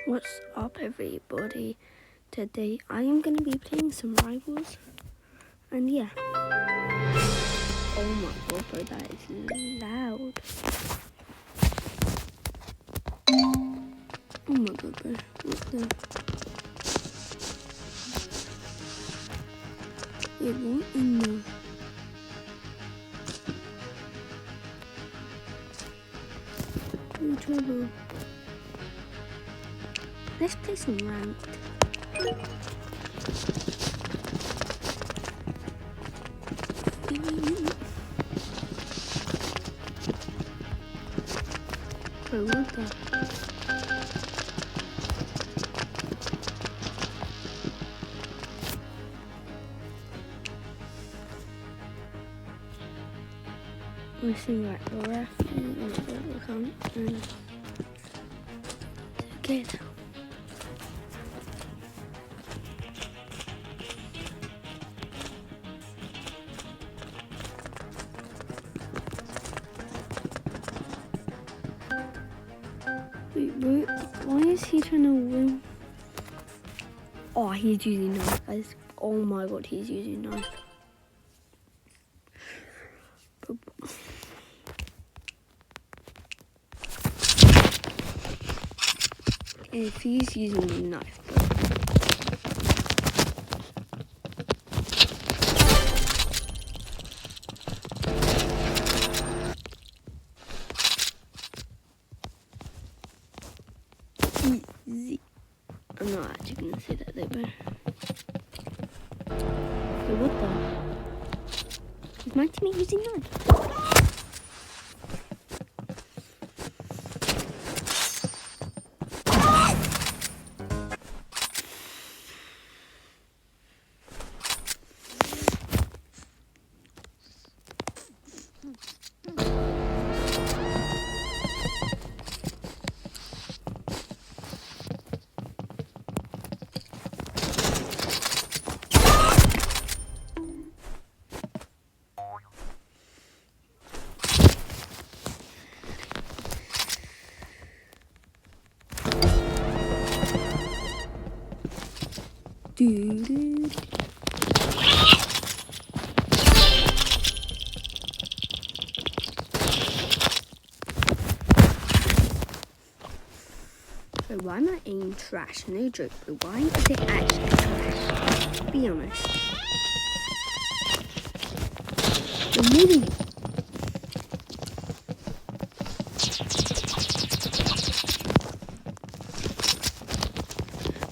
What's up, everybody? Today I am going to be playing some Rivals, and yeah. Oh my god, bro, that is loud. Oh my god, bro. What the? Wait, what in the? Trouble. Let's play some ranked. Bro, what the? We're seeing like the ref and come and together. Wait, bro, why is he trying to win? Oh, he's using knife, guys. Oh my god, he's using knife. If he's using a knife, easy. I'm not actually gonna say that though, bro. Hey, what the? Is my teammate using knife? Dude. So why am I aiming trash? No joke, but why is it actually trash? Be honest. You're moving.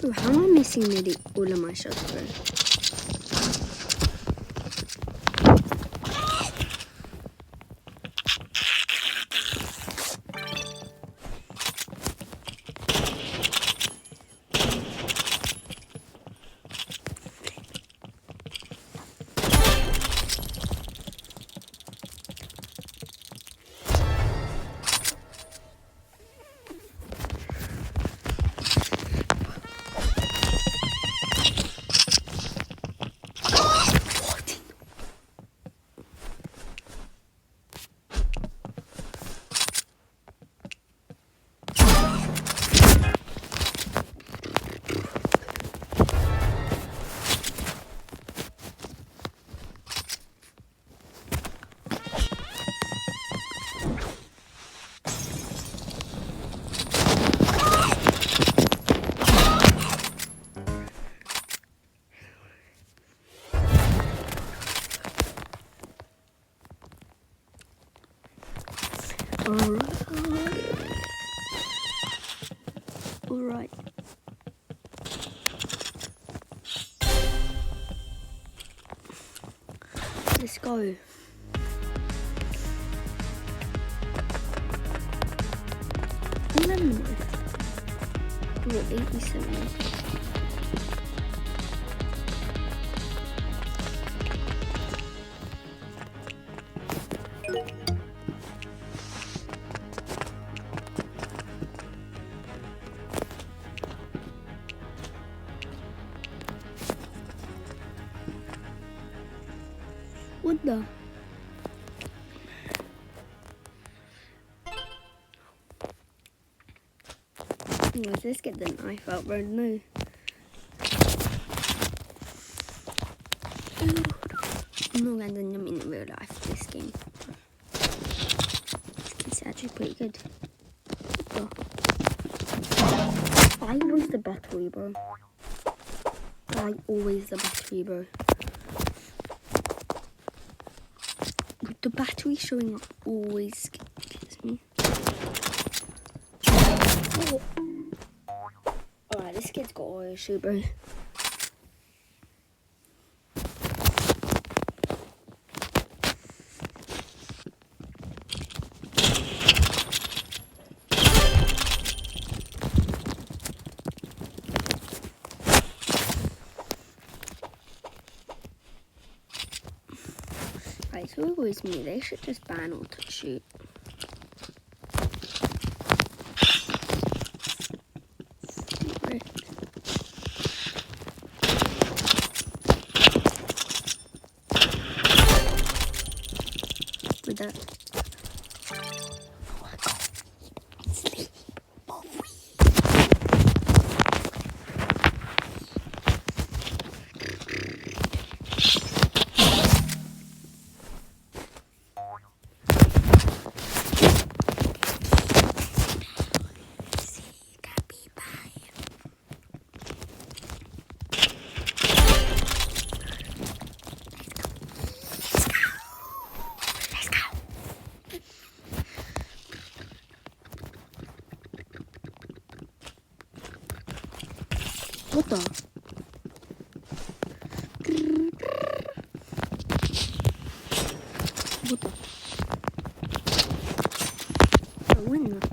Bro, how am I missing nearly all of my shots, bro? Alright. Let's go. We're 87. What the? Anyways, let's get the knife out right now. I'm not landing them in real life this game. It's actually pretty good. I was the battery, bro. I always the battery, bro. The battery showing up always gets me. Oh. Alright, this kid's got oil issue, bro. Right, so it was me. They should just ban auto shoot. With that. Oh, I can't sleep. What the? What the? I win that.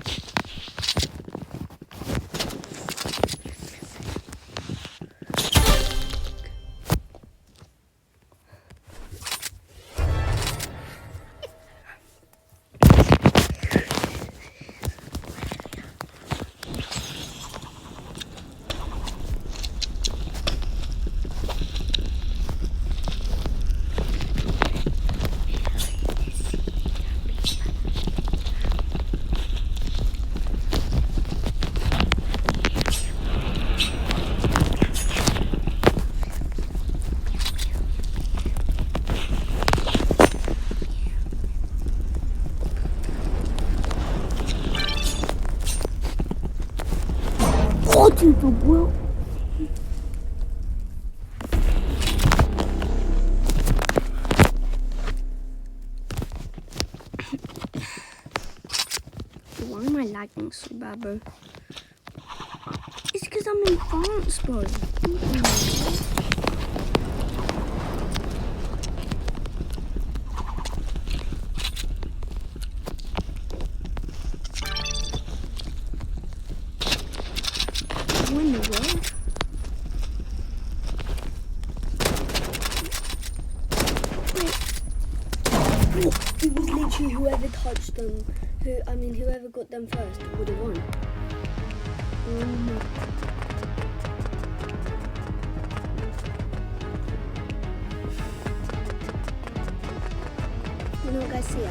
What in the world? Why am I lagging so bad, bro? It's because I'm in France, bro. What in the world? Wait. It was literally whoever touched them. Whoever got them first would have won. You know what, guys, see ya.